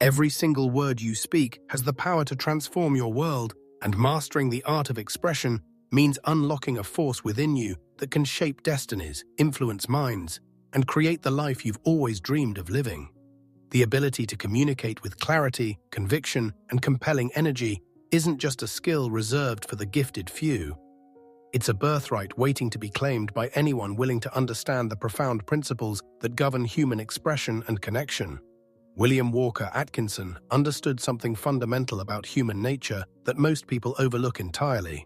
Every single word you speak has the power to transform your world, and mastering the art of expression means unlocking a force within you that can shape destinies, influence minds, and create the life you've always dreamed of living. The ability to communicate with clarity, conviction, and compelling energy isn't just a skill reserved for the gifted few. It's a birthright waiting to be claimed by anyone willing to understand the profound principles that govern human expression and connection. William Walker Atkinson understood something fundamental about human nature that most people overlook entirely.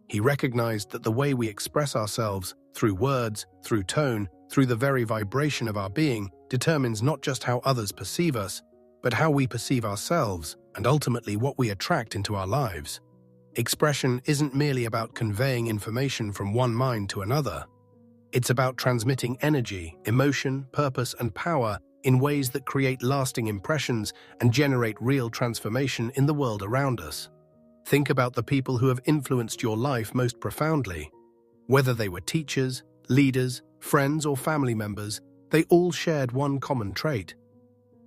He recognized that the way we express ourselves, through words, through tone, through the very vibration of our being, determines not just how others perceive us, but how we perceive ourselves, and ultimately what we attract into our lives. Expression isn't merely about conveying information from one mind to another. It's about transmitting energy, emotion, purpose, and power in ways that create lasting impressions and generate real transformation in the world around us. Think about the people who have influenced your life most profoundly. Whether they were teachers, leaders, friends, or family members, they all shared one common trait.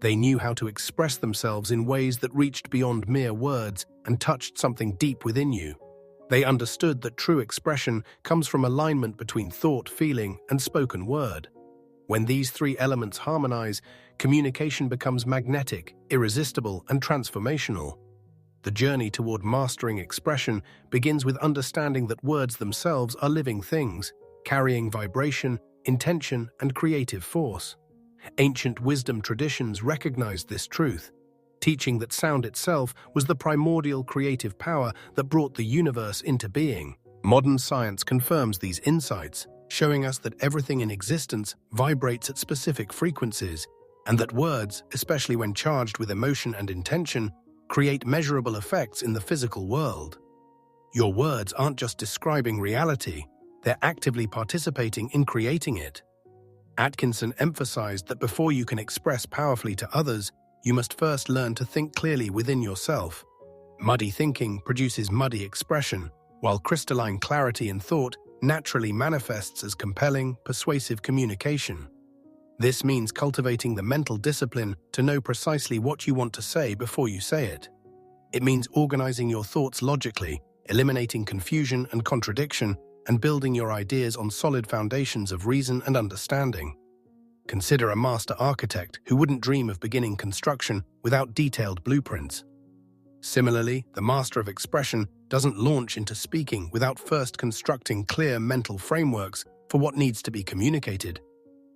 They knew how to express themselves in ways that reached beyond mere words and touched something deep within you. They understood that true expression comes from alignment between thought, feeling, and spoken word. When these three elements harmonize, communication becomes magnetic, irresistible, and transformational. The journey toward mastering expression begins with understanding that words themselves are living things, carrying vibration, intention, and creative force. Ancient wisdom traditions recognized this truth, teaching that sound itself was the primordial creative power that brought the universe into being. Modern science confirms these insights, showing us that everything in existence vibrates at specific frequencies, and that words, especially when charged with emotion and intention, create measurable effects in the physical world. Your words aren't just describing reality, they're actively participating in creating it. Atkinson emphasized that before you can express powerfully to others, you must first learn to think clearly within yourself. Muddy thinking produces muddy expression, while crystalline clarity in thought naturally manifests as compelling, persuasive communication. This means cultivating the mental discipline to know precisely what you want to say before you say it. It means organizing your thoughts logically, eliminating confusion and contradiction, and building your ideas on solid foundations of reason and understanding. Consider a master architect who wouldn't dream of beginning construction without detailed blueprints. Similarly, the master of expression doesn't launch into speaking without first constructing clear mental frameworks for what needs to be communicated.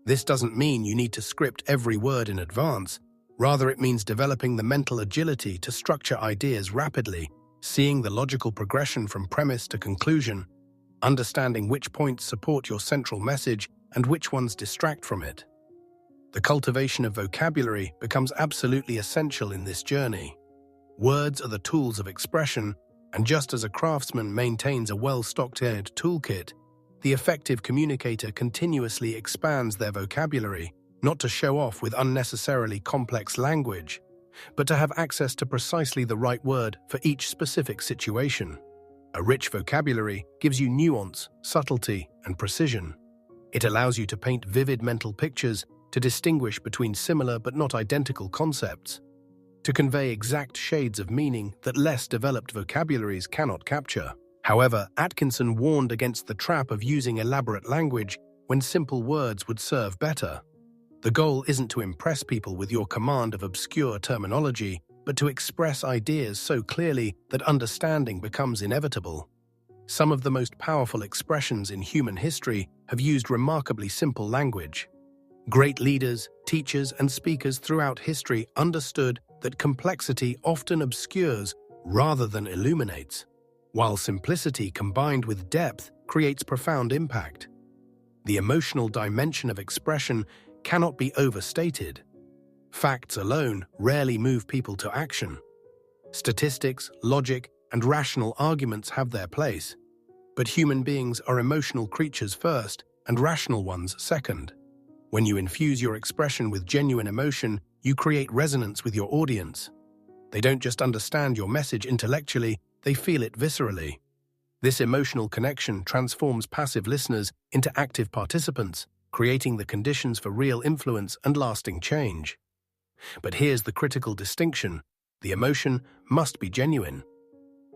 This doesn't mean you need to script every word in advance. Rather, it means developing the mental agility to structure ideas rapidly, seeing the logical progression from premise to conclusion, understanding which points support your central message and which ones distract from it. The cultivation of vocabulary becomes absolutely essential in this journey. Words are the tools of expression, and just as a craftsman maintains a well-stocked toolkit, the effective communicator continuously expands their vocabulary, not to show off with unnecessarily complex language, but to have access to precisely the right word for each specific situation. A rich vocabulary gives you nuance, subtlety, and precision. It allows you to paint vivid mental pictures, to distinguish between similar but not identical concepts, to convey exact shades of meaning that less developed vocabularies cannot capture. However, Atkinson warned against the trap of using elaborate language when simple words would serve better. The goal isn't to impress people with your command of obscure terminology, but to express ideas so clearly that understanding becomes inevitable. Some of the most powerful expressions in human history have used remarkably simple language. Great leaders, teachers, and speakers throughout history understood that complexity often obscures rather than illuminates, while simplicity combined with depth creates profound impact. The emotional dimension of expression cannot be overstated. Facts alone rarely move people to action. Statistics, logic, and rational arguments have their place, but human beings are emotional creatures first and rational ones second. When you infuse your expression with genuine emotion, you create resonance with your audience. They don't just understand your message intellectually, they feel it viscerally. This emotional connection transforms passive listeners into active participants, creating the conditions for real influence and lasting change. But here's the critical distinction: the emotion must be genuine.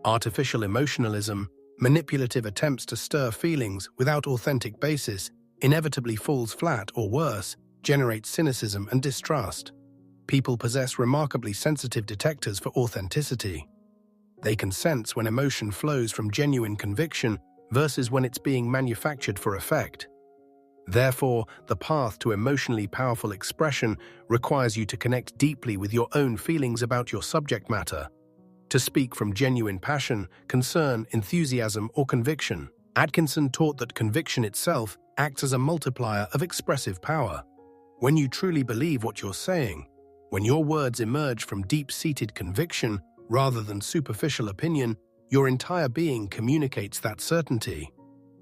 Artificial emotionalism, manipulative attempts to stir feelings without authentic basis, inevitably falls flat or worse, generates cynicism and distrust. People possess remarkably sensitive detectors for authenticity. They can sense when emotion flows from genuine conviction versus when it's being manufactured for effect. Therefore, the path to emotionally powerful expression requires you to connect deeply with your own feelings about your subject matter, to speak from genuine passion, concern, enthusiasm, or conviction. Atkinson taught that conviction itself acts as a multiplier of expressive power. When you truly believe what you're saying, when your words emerge from deep-seated conviction rather than superficial opinion, your entire being communicates that certainty.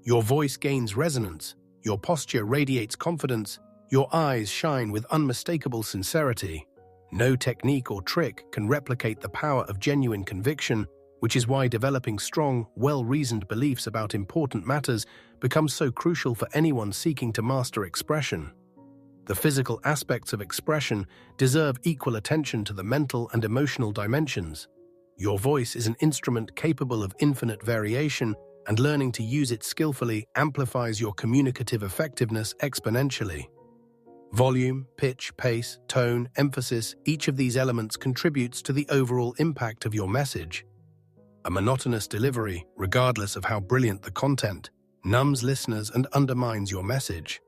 Your voice gains resonance, your posture radiates confidence, your eyes shine with unmistakable sincerity. No technique or trick can replicate the power of genuine conviction, which is why developing strong, well-reasoned beliefs about important matters becomes so crucial for anyone seeking to master expression. The physical aspects of expression deserve equal attention to the mental and emotional dimensions. Your voice is an instrument capable of infinite variation, and learning to use it skillfully amplifies your communicative effectiveness exponentially. Volume, pitch, pace, tone, emphasis, each of these elements contributes to the overall impact of your message. A monotonous delivery, regardless of how brilliant the content, numbs listeners and undermines your message.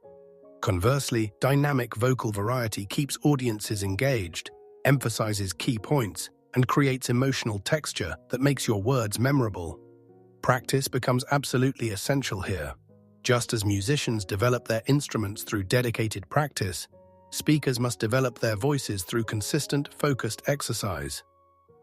Conversely, dynamic vocal variety keeps audiences engaged, emphasizes key points, and creates emotional texture that makes your words memorable. Practice becomes absolutely essential here. Just as musicians develop their instruments through dedicated practice, speakers must develop their voices through consistent, focused exercise.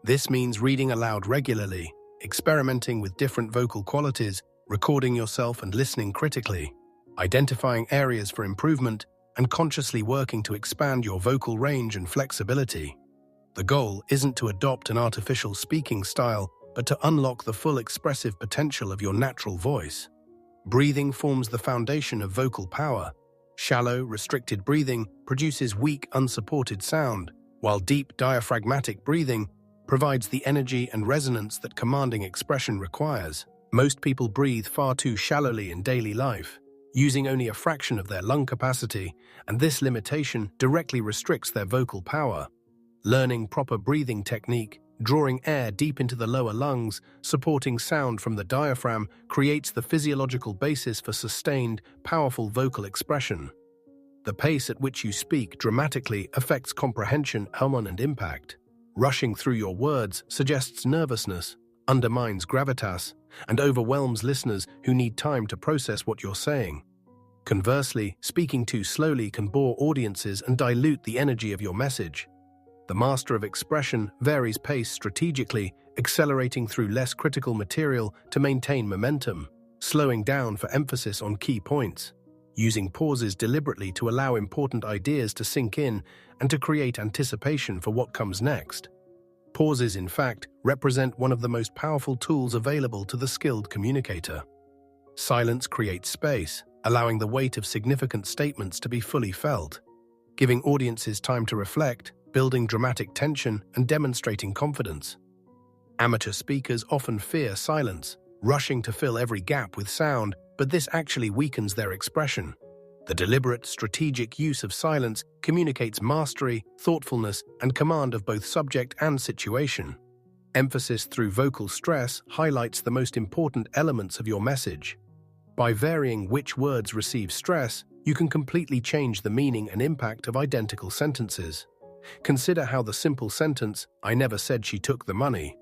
This means reading aloud regularly, experimenting with different vocal qualities, recording yourself and listening critically, identifying areas for improvement, and consciously working to expand your vocal range and flexibility. The goal isn't to adopt an artificial speaking style, but to unlock the full expressive potential of your natural voice. Breathing forms the foundation of vocal power. Shallow, restricted breathing produces weak, unsupported sound, while deep, diaphragmatic breathing provides the energy and resonance that commanding expression requires. Most people breathe far too shallowly in daily life, using only a fraction of their lung capacity, and this limitation directly restricts their vocal power. Learning proper breathing technique, drawing air deep into the lower lungs, supporting sound from the diaphragm, creates the physiological basis for sustained, powerful vocal expression. The pace at which you speak dramatically affects comprehension, harmony, and impact. Rushing through your words suggests nervousness, undermines gravitas, and overwhelms listeners who need time to process what you're saying. Conversely, speaking too slowly can bore audiences and dilute the energy of your message. The master of expression varies pace strategically, accelerating through less critical material to maintain momentum, slowing down for emphasis on key points, using pauses deliberately to allow important ideas to sink in and to create anticipation for what comes next. Pauses, in fact, represent one of the most powerful tools available to the skilled communicator. Silence creates space, allowing the weight of significant statements to be fully felt, giving audiences time to reflect, building dramatic tension and demonstrating confidence. Amateur speakers often fear silence, rushing to fill every gap with sound, but this actually weakens their expression. The deliberate, strategic use of silence communicates mastery, thoughtfulness, and command of both subject and situation. Emphasis through vocal stress highlights the most important elements of your message. By varying which words receive stress, you can completely change the meaning and impact of identical sentences. Consider how the simple sentence, "I never said she took the money,"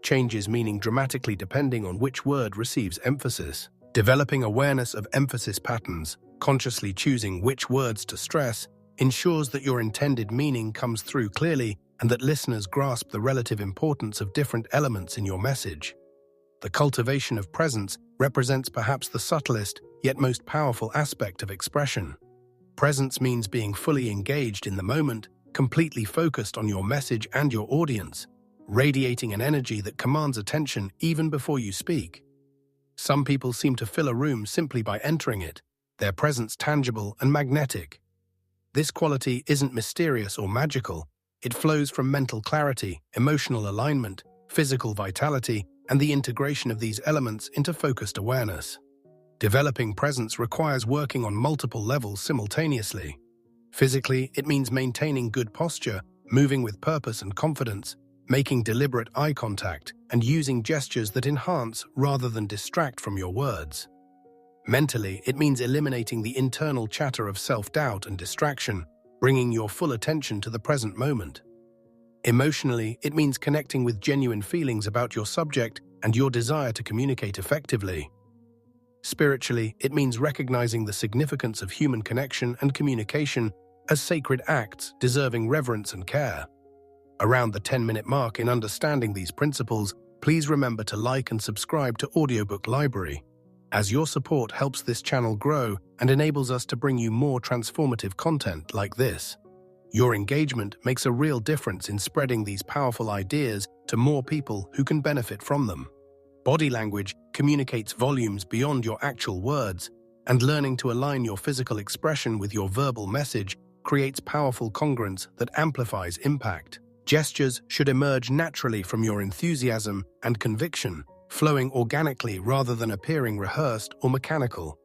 changes meaning dramatically depending on which word receives emphasis. Developing awareness of emphasis patterns, consciously choosing which words to stress, ensures that your intended meaning comes through clearly and that listeners grasp the relative importance of different elements in your message. The cultivation of presence represents perhaps the subtlest yet most powerful aspect of expression. Presence means being fully engaged in the moment, completely focused on your message and your audience, radiating an energy that commands attention even before you speak. Some people seem to fill a room simply by entering it, their presence tangible and magnetic. This quality isn't mysterious or magical, It flows from mental clarity, emotional alignment, physical vitality, and the integration of these elements into focused awareness. Developing presence requires working on multiple levels simultaneously. Physically, it means maintaining good posture, moving with purpose and confidence, making deliberate eye contact, and using gestures that enhance rather than distract from your words. Mentally, it means eliminating the internal chatter of self-doubt and distraction, bringing your full attention to the present moment. Emotionally, it means connecting with genuine feelings about your subject and your desire to communicate effectively. Spiritually, it means recognizing the significance of human connection and communication as sacred acts deserving reverence and care. Around the 10-minute mark in understanding these principles, please remember to like and subscribe to Audiobook Library, as your support helps this channel grow and enables us to bring you more transformative content like this. Your engagement makes a real difference in spreading these powerful ideas to more people who can benefit from them. Body language communicates volumes beyond your actual words, and learning to align your physical expression with your verbal message creates powerful congruence that amplifies impact. Gestures should emerge naturally from your enthusiasm and conviction, flowing organically rather than appearing rehearsed or mechanical.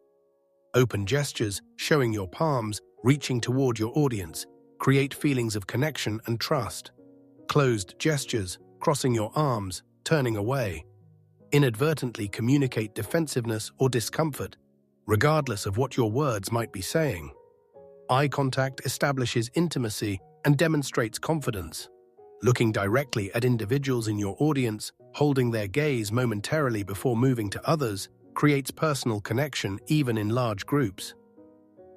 Open gestures, showing your palms, reaching toward your audience, create feelings of connection and trust. Closed gestures, crossing your arms, turning away, inadvertently communicate defensiveness or discomfort, regardless of what your words might be saying. Eye contact establishes intimacy and demonstrates confidence. Looking directly at individuals in your audience, holding their gaze momentarily before moving to others, creates personal connection even in large groups.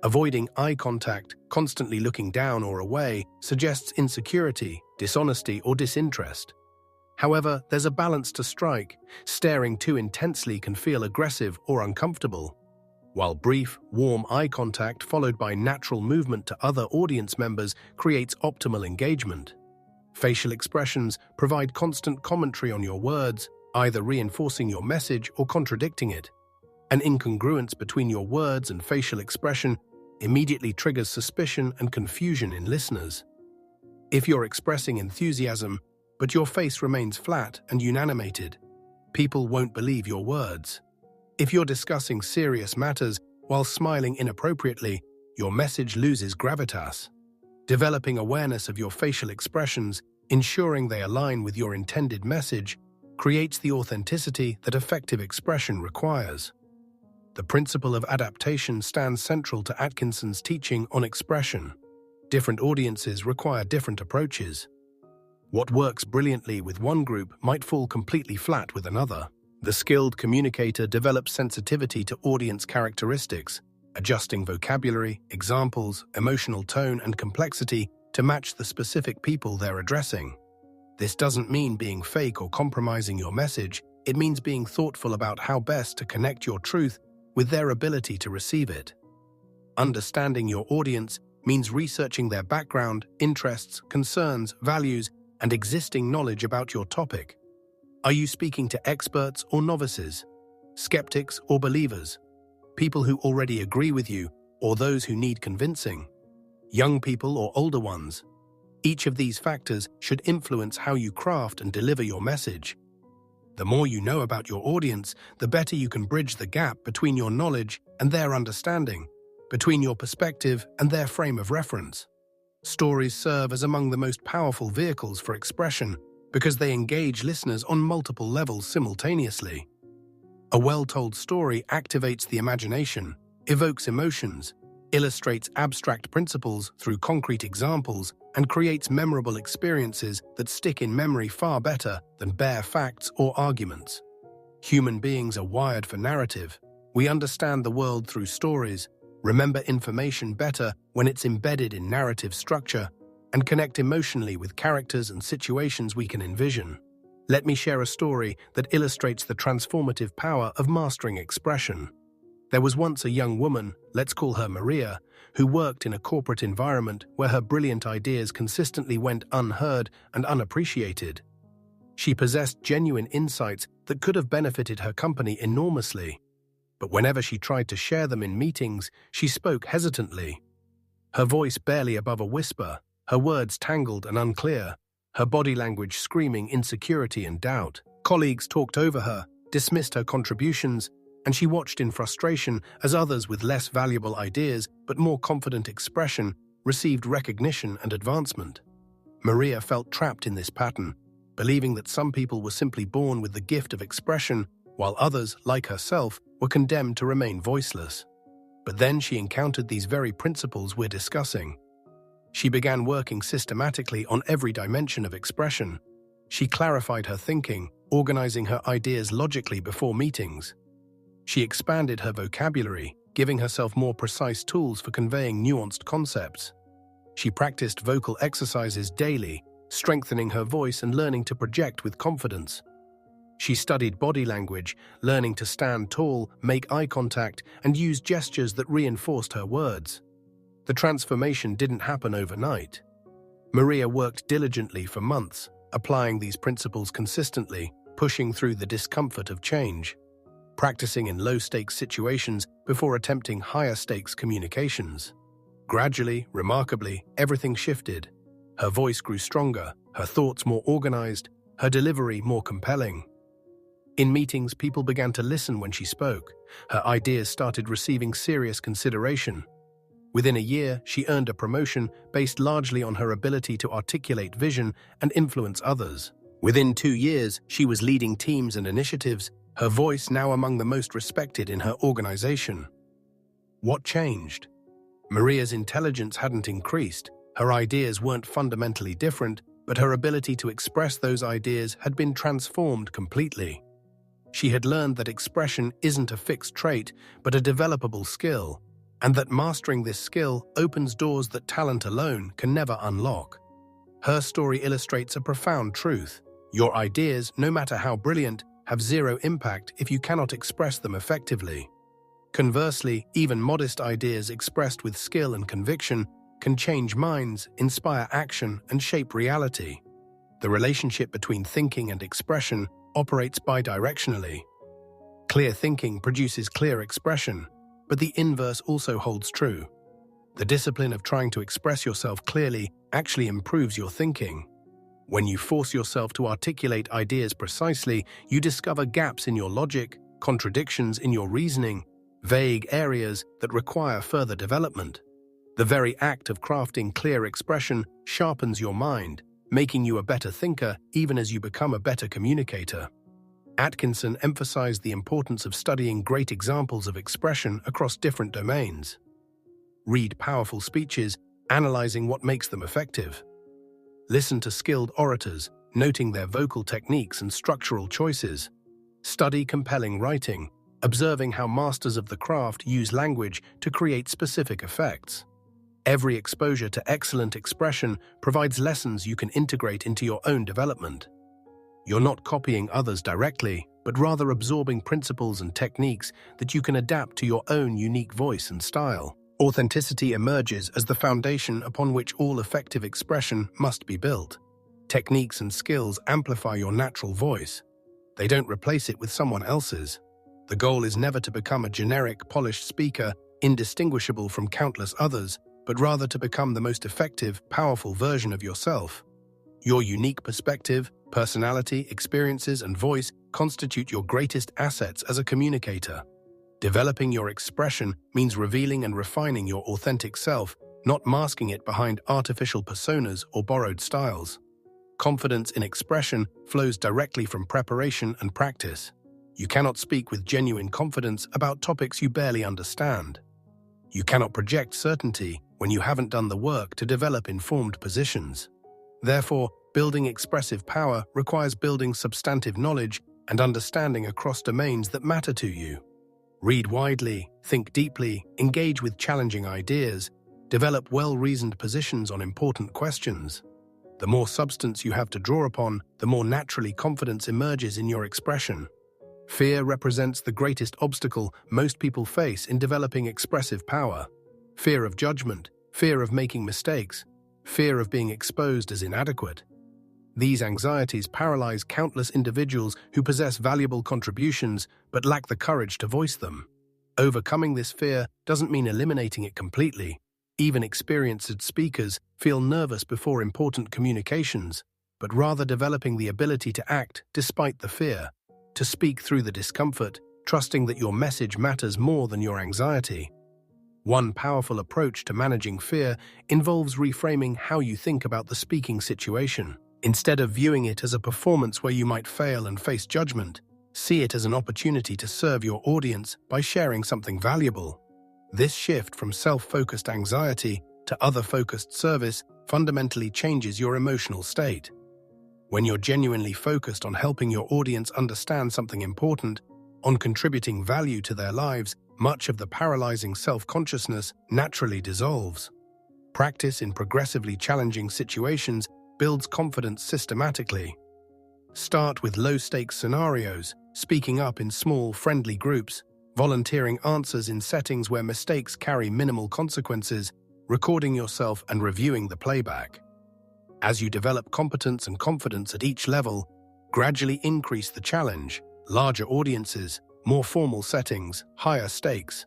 Avoiding eye contact, constantly looking down or away, suggests insecurity, dishonesty, or disinterest. However, there's a balance to strike. Staring too intensely can feel aggressive or uncomfortable, while brief, warm eye contact followed by natural movement to other audience members creates optimal engagement. Facial expressions provide constant commentary on your words, either reinforcing your message or contradicting it. An incongruence between your words and facial expression immediately triggers suspicion and confusion in listeners. If you're expressing enthusiasm, but your face remains flat and unanimated, people won't believe your words. If you're discussing serious matters while smiling inappropriately, your message loses gravitas. Developing awareness of your facial expressions, ensuring they align with your intended message, creates the authenticity that effective expression requires. The principle of adaptation stands central to Atkinson's teaching on expression. Different audiences require different approaches. What works brilliantly with one group might fall completely flat with another. The skilled communicator develops sensitivity to audience characteristics, adjusting vocabulary, examples, emotional tone, and complexity to match the specific people they're addressing. This doesn't mean being fake or compromising your message. It means being thoughtful about how best to connect your truth with their ability to receive it. Understanding your audience means researching their background, interests, concerns, values, and existing knowledge about your topic. Are you speaking to experts or novices, skeptics or believers, people who already agree with you or those who need convincing, young people or older ones? Each of these factors should influence how you craft and deliver your message. The more you know about your audience, the better you can bridge the gap between your knowledge and their understanding, between your perspective and their frame of reference. Stories serve as among the most powerful vehicles for expression because they engage listeners on multiple levels simultaneously. A well-told story activates the imagination, evokes emotions, illustrates abstract principles through concrete examples, and creates memorable experiences that stick in memory far better than bare facts or arguments. Human beings are wired for narrative. We understand the world through stories, remember information better when it's embedded in narrative structure, and connect emotionally with characters and situations we can envision. Let me share a story that illustrates the transformative power of mastering expression. There was once a young woman, let's call her Maria, who worked in a corporate environment where her brilliant ideas consistently went unheard and unappreciated. She possessed genuine insights that could have benefited her company enormously, but whenever she tried to share them in meetings, she spoke hesitantly, her voice barely above a whisper, her words tangled and unclear, her body language screaming insecurity and doubt. Colleagues talked over her, dismissed her contributions, and she watched in frustration as others with less valuable ideas but more confident expression received recognition and advancement. Maria felt trapped in this pattern, believing that some people were simply born with the gift of expression, while others, like herself, were condemned to remain voiceless. But then she encountered these very principles we're discussing. She began working systematically on every dimension of expression. She clarified her thinking, organizing her ideas logically before meetings. She expanded her vocabulary, giving herself more precise tools for conveying nuanced concepts. She practiced vocal exercises daily, strengthening her voice and learning to project with confidence. She studied body language, learning to stand tall, make eye contact, and use gestures that reinforced her words. The transformation didn't happen overnight. Maria worked diligently for months, applying these principles consistently, pushing through the discomfort of change, practicing in low-stakes situations before attempting higher-stakes communications. Gradually, remarkably, everything shifted. Her voice grew stronger, her thoughts more organized, her delivery more compelling. In meetings, people began to listen when she spoke. Her ideas started receiving serious consideration. Within a year, she earned a promotion based largely on her ability to articulate vision and influence others. Within 2 years, she was leading teams and initiatives, her voice now among the most respected in her organization. What changed? Maria's intelligence hadn't increased, her ideas weren't fundamentally different, but her ability to express those ideas had been transformed completely. She had learned that expression isn't a fixed trait, but a developable skill, and that mastering this skill opens doors that talent alone can never unlock. Her story illustrates a profound truth. Your ideas, no matter how brilliant, have zero impact if you cannot express them effectively. Conversely, even modest ideas expressed with skill and conviction can change minds, inspire action, and shape reality. The relationship between thinking and expression operates bidirectionally. Clear thinking produces clear expression, but the inverse also holds true. The discipline of trying to express yourself clearly actually improves your thinking. When you force yourself to articulate ideas precisely, you discover gaps in your logic, contradictions in your reasoning, vague areas that require further development. The very act of crafting clear expression sharpens your mind, making you a better thinker even as you become a better communicator. Atkinson emphasized the importance of studying great examples of expression across different domains. Read powerful speeches, analyzing what makes them effective. Listen to skilled orators, noting their vocal techniques and structural choices. Study compelling writing, observing how masters of the craft use language to create specific effects. Every exposure to excellent expression provides lessons you can integrate into your own development. You're not copying others directly, but rather absorbing principles and techniques that you can adapt to your own unique voice and style. Authenticity emerges as the foundation upon which all effective expression must be built. Techniques and skills amplify your natural voice. They don't replace it with someone else's. The goal is never to become a generic, polished speaker, indistinguishable from countless others, but rather to become the most effective, powerful version of yourself. Your unique perspective, personality, experiences, and voice constitute your greatest assets as a communicator. Developing your expression means revealing and refining your authentic self, not masking it behind artificial personas or borrowed styles. Confidence in expression flows directly from preparation and practice. You cannot speak with genuine confidence about topics you barely understand. You cannot project certainty when you haven't done the work to develop informed positions. Therefore, building expressive power requires building substantive knowledge and understanding across domains that matter to you. Read widely, think deeply, engage with challenging ideas, develop well-reasoned positions on important questions. The more substance you have to draw upon, the more naturally confidence emerges in your expression. Fear represents the greatest obstacle most people face in developing expressive power. Fear of judgment, fear of making mistakes, fear of being exposed as inadequate. These anxieties paralyze countless individuals who possess valuable contributions but lack the courage to voice them. Overcoming this fear doesn't mean eliminating it completely. Even experienced speakers feel nervous before important communications, but rather developing the ability to act despite the fear, to speak through the discomfort, trusting that your message matters more than your anxiety. One powerful approach to managing fear involves reframing how you think about the speaking situation. Instead of viewing it as a performance where you might fail and face judgment, see it as an opportunity to serve your audience by sharing something valuable. This shift from self-focused anxiety to other-focused service fundamentally changes your emotional state. When you're genuinely focused on helping your audience understand something important, on contributing value to their lives, much of the paralyzing self-consciousness naturally dissolves. Practice in progressively challenging situations builds confidence systematically. Start with low-stakes scenarios, speaking up in small, friendly groups, volunteering answers in settings where mistakes carry minimal consequences, recording yourself and reviewing the playback. As you develop competence and confidence at each level, gradually increase the challenge, larger audiences, more formal settings, higher stakes.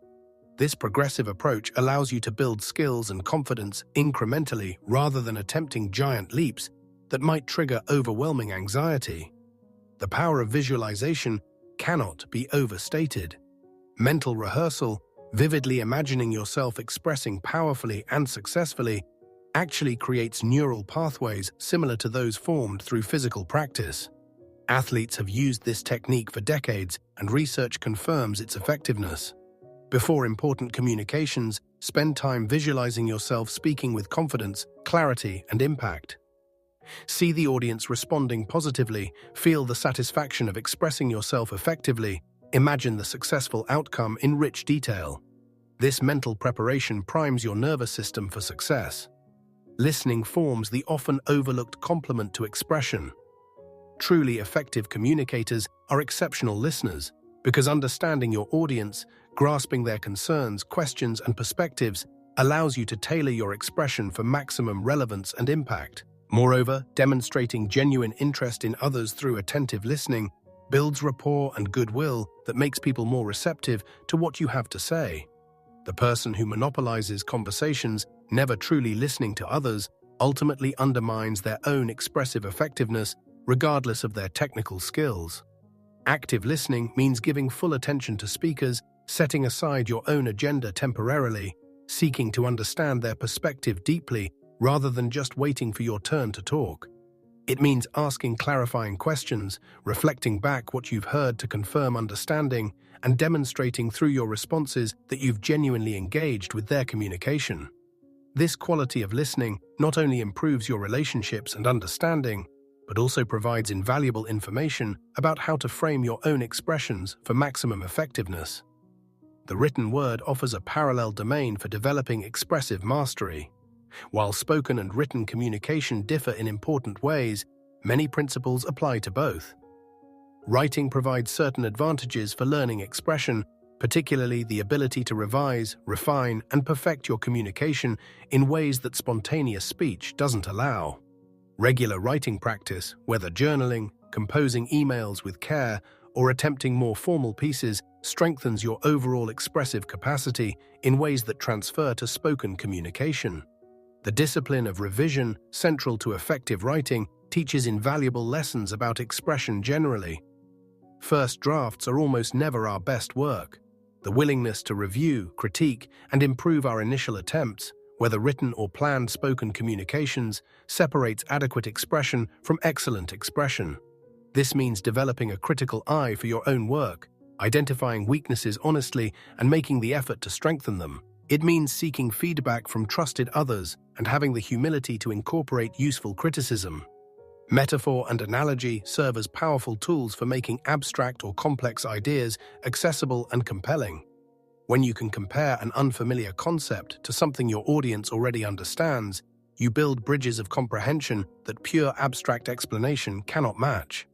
This progressive approach allows you to build skills and confidence incrementally rather than attempting giant leaps that might trigger overwhelming anxiety. The power of visualization cannot be overstated. Mental rehearsal, vividly imagining yourself expressing powerfully and successfully, actually creates neural pathways similar to those formed through physical practice. Athletes have used this technique for decades, and research confirms its effectiveness. Before important communications, spend time visualizing yourself speaking with confidence, clarity, and impact. See the audience responding positively, feel the satisfaction of expressing yourself effectively, imagine the successful outcome in rich detail. This mental preparation primes your nervous system for success. Listening forms the often overlooked complement to expression. Truly effective communicators are exceptional listeners, because understanding your audience, grasping their concerns, questions, and perspectives allows you to tailor your expression for maximum relevance and impact. Moreover, demonstrating genuine interest in others through attentive listening builds rapport and goodwill that makes people more receptive to what you have to say. The person who monopolizes conversations, never truly listening to others, ultimately undermines their own expressive effectiveness, regardless of their technical skills. Active listening means giving full attention to speakers, setting aside your own agenda temporarily, seeking to understand their perspective deeply rather than just waiting for your turn to talk. It means asking clarifying questions, reflecting back what you've heard to confirm understanding, and demonstrating through your responses that you've genuinely engaged with their communication. This quality of listening not only improves your relationships and understanding, but also provides invaluable information about how to frame your own expressions for maximum effectiveness. The written word offers a parallel domain for developing expressive mastery. While spoken and written communication differ in important ways, many principles apply to both. Writing provides certain advantages for learning expression, particularly the ability to revise, refine, and perfect your communication in ways that spontaneous speech doesn't allow. Regular writing practice, whether journaling, composing emails with care, or attempting more formal pieces, strengthens your overall expressive capacity in ways that transfer to spoken communication. The discipline of revision, central to effective writing, teaches invaluable lessons about expression generally. First drafts are almost never our best work. The willingness to review, critique, and improve our initial attempts, whether written or planned spoken communications, separates adequate expression from excellent expression. This means developing a critical eye for your own work, identifying weaknesses honestly, and making the effort to strengthen them. It means seeking feedback from trusted others and having the humility to incorporate useful criticism. Metaphor and analogy serve as powerful tools for making abstract or complex ideas accessible and compelling. When you can compare an unfamiliar concept to something your audience already understands, you build bridges of comprehension that pure abstract explanation cannot match.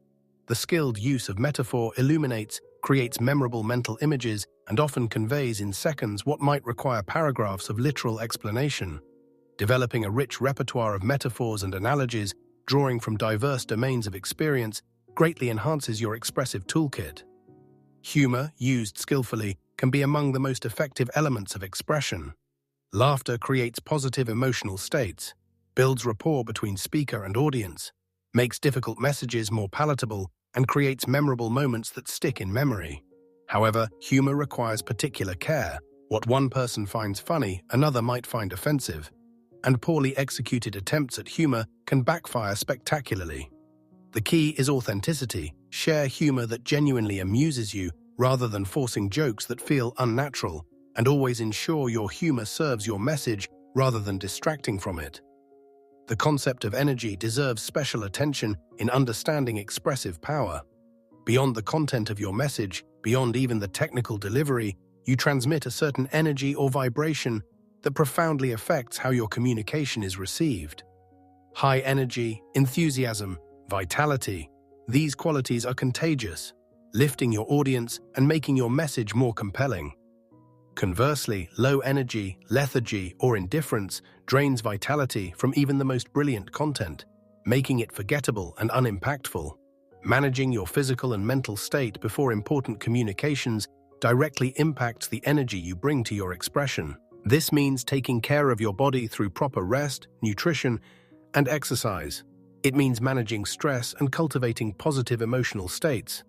The skilled use of metaphor illuminates, creates memorable mental images, and often conveys in seconds what might require paragraphs of literal explanation. Developing a rich repertoire of metaphors and analogies, drawing from diverse domains of experience, greatly enhances your expressive toolkit. Humor, used skillfully, can be among the most effective elements of expression. Laughter creates positive emotional states. builds rapport between speaker and audience, makes difficult messages more palatable, and creates memorable moments that stick in memory. However, humor requires particular care. What one person finds funny, another might find offensive, and poorly executed attempts at humor can backfire spectacularly. The key is authenticity. Share humor that genuinely amuses you rather than forcing jokes that feel unnatural, and always ensure your humor serves your message rather than distracting from it. The concept of energy deserves special attention in understanding expressive power. Beyond the content of your message, beyond even the technical delivery, you transmit a certain energy or vibration that profoundly affects how your communication is received. High energy, enthusiasm, vitality, these qualities are contagious, lifting your audience and making your message more compelling. Conversely, low energy, lethargy, or indifference drains vitality from even the most brilliant content, making it forgettable and unimpactful. Managing your physical and mental state before important communications directly impacts the energy you bring to your expression. This means taking care of your body through proper rest, nutrition, and exercise. It means managing stress and cultivating positive emotional states.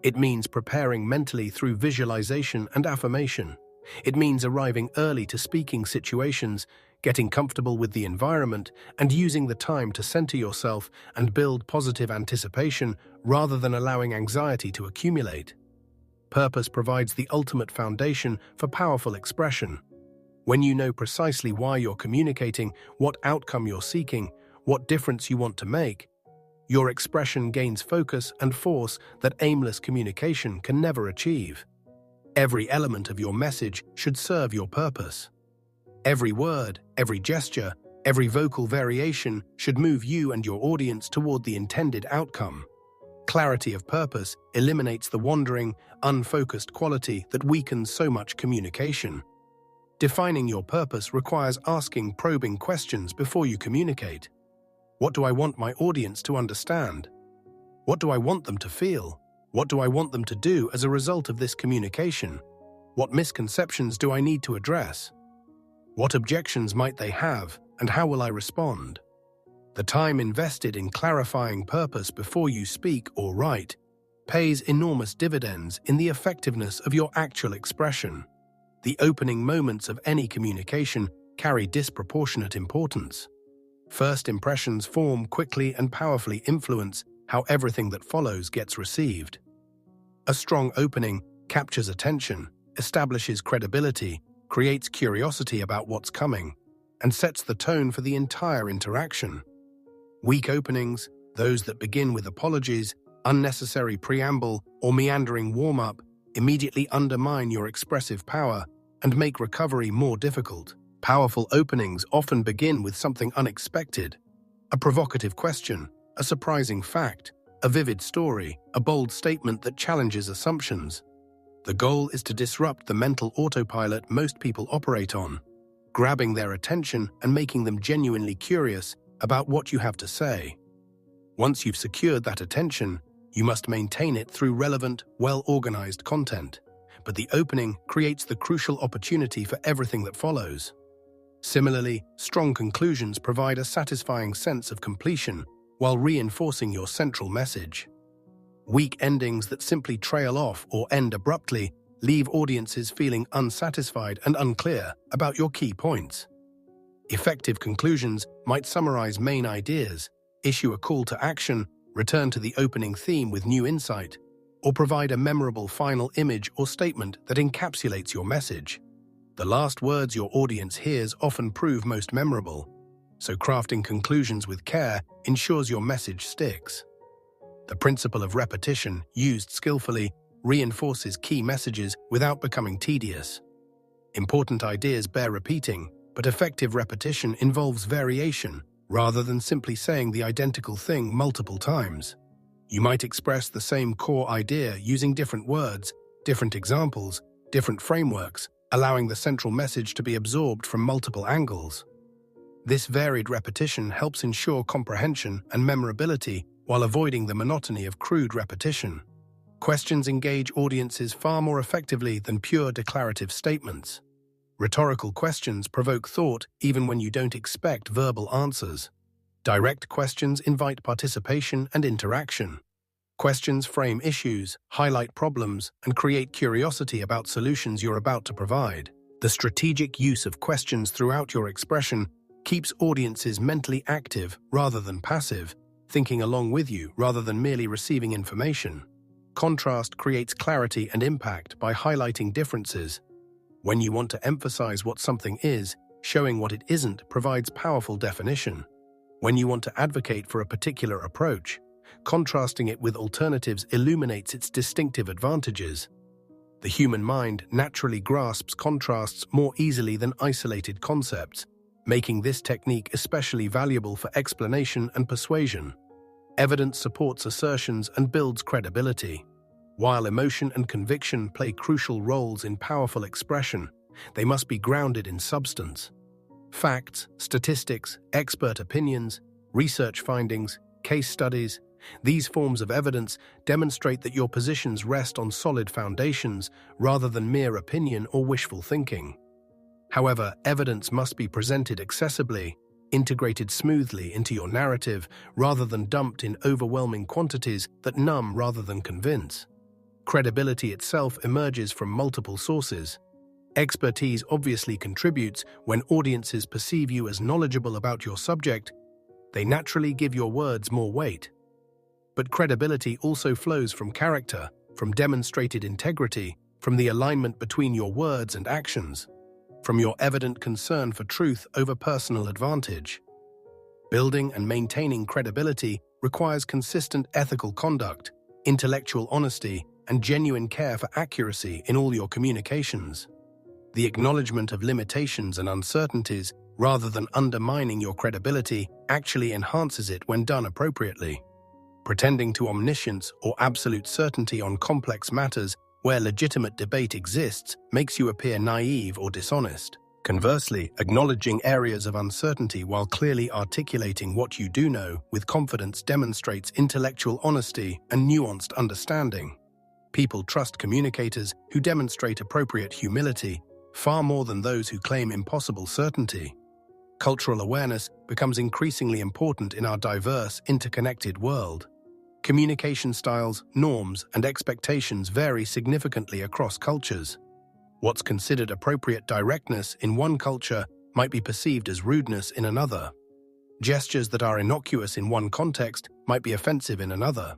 It means preparing mentally through visualization and affirmation. It means arriving early to speaking situations, getting comfortable with the environment, and using the time to center yourself and build positive anticipation rather than allowing anxiety to accumulate. Purpose provides the ultimate foundation for powerful expression. When you know precisely why you're communicating, what outcome you're seeking, what difference you want to make, your expression gains focus and force that aimless communication can never achieve. Every element of your message should serve your purpose. Every word, every gesture, every vocal variation should move you and your audience toward the intended outcome. Clarity of purpose eliminates the wandering, unfocused quality that weakens so much communication. Defining your purpose requires asking probing questions before you communicate. What do I want my audience to understand? What do I want them to feel? What do I want them to do as a result of this communication? What misconceptions do I need to address? What objections might they have, and how will I respond? The time invested in clarifying purpose before you speak or write pays enormous dividends in the effectiveness of your actual expression. The opening moments of any communication carry disproportionate importance. First impressions form quickly and powerfully influence how everything that follows gets received. A strong opening captures attention, establishes credibility, creates curiosity about what's coming, and sets the tone for the entire interaction. Weak openings, those that begin with apologies, unnecessary preamble, or meandering warm-up, immediately undermine your expressive power and make recovery more difficult. Powerful openings often begin with something unexpected: a provocative question, a surprising fact, a vivid story, a bold statement that challenges assumptions. The goal is to disrupt the mental autopilot most people operate on, grabbing their attention and making them genuinely curious about what you have to say. Once you've secured that attention, you must maintain it through relevant, well-organized content. But the opening creates the crucial opportunity for everything that follows. Similarly, strong conclusions provide a satisfying sense of completion while reinforcing your central message. Weak endings that simply trail off or end abruptly leave audiences feeling unsatisfied and unclear about your key points. Effective conclusions might summarize main ideas, issue a call to action, return to the opening theme with new insight, or provide a memorable final image or statement that encapsulates your message. The last words your audience hears often prove most memorable, so crafting conclusions with care ensures your message sticks. The principle of repetition, used skillfully, reinforces key messages without becoming tedious. Important ideas bear repeating, but effective repetition involves variation, rather than simply saying the identical thing multiple times. You might express the same core idea using different words, different examples, different frameworks, allowing the central message to be absorbed from multiple angles. This varied repetition helps ensure comprehension and memorability while avoiding the monotony of crude repetition. Questions engage audiences far more effectively than pure declarative statements. Rhetorical questions provoke thought even when you don't expect verbal answers. Direct questions invite participation and interaction. Questions frame issues, highlight problems, and create curiosity about solutions you're about to provide. The strategic use of questions throughout your expression keeps audiences mentally active rather than passive, thinking along with you rather than merely receiving information. Contrast creates clarity and impact by highlighting differences. When you want to emphasize what something is, showing what it isn't provides powerful definition. When you want to advocate for a particular approach, contrasting it with alternatives illuminates its distinctive advantages. The human mind naturally grasps contrasts more easily than isolated concepts, making this technique especially valuable for explanation and persuasion. Evidence supports assertions and builds credibility. While emotion and conviction play crucial roles in powerful expression, they must be grounded in substance. Facts, statistics, expert opinions, research findings, case studies, these forms of evidence demonstrate that your positions rest on solid foundations rather than mere opinion or wishful thinking. However, evidence must be presented accessibly, integrated smoothly into your narrative rather than dumped in overwhelming quantities that numb rather than convince. Credibility itself emerges from multiple sources. Expertise obviously contributes. When audiences perceive you as knowledgeable about your subject, they naturally give your words more weight. But credibility also flows from character, from demonstrated integrity, from the alignment between your words and actions, from your evident concern for truth over personal advantage. Building and maintaining credibility requires consistent ethical conduct, intellectual honesty, and genuine care for accuracy in all your communications. The acknowledgement of limitations and uncertainties, rather than undermining your credibility, actually enhances it when done appropriately. Pretending to omniscience or absolute certainty on complex matters where legitimate debate exists makes you appear naive or dishonest. Conversely, acknowledging areas of uncertainty while clearly articulating what you do know with confidence demonstrates intellectual honesty and nuanced understanding. People trust communicators who demonstrate appropriate humility far more than those who claim impossible certainty. Cultural awareness becomes increasingly important in our diverse, interconnected world. Communication styles, norms, and expectations vary significantly across cultures. What's considered appropriate directness in one culture might be perceived as rudeness in another. Gestures that are innocuous in one context might be offensive in another.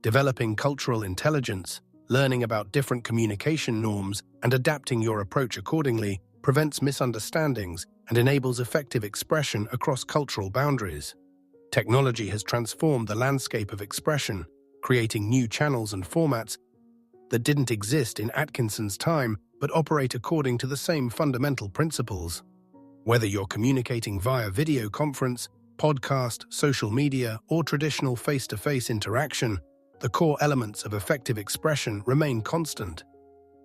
Developing cultural intelligence, learning about different communication norms, and adapting your approach accordingly prevents misunderstandings and enables effective expression across cultural boundaries. Technology has transformed the landscape of expression, creating new channels and formats that didn't exist in Atkinson's time but operate according to the same fundamental principles. Whether you're communicating via video conference, podcast, social media, or traditional face-to-face interaction, the core elements of effective expression remain constant.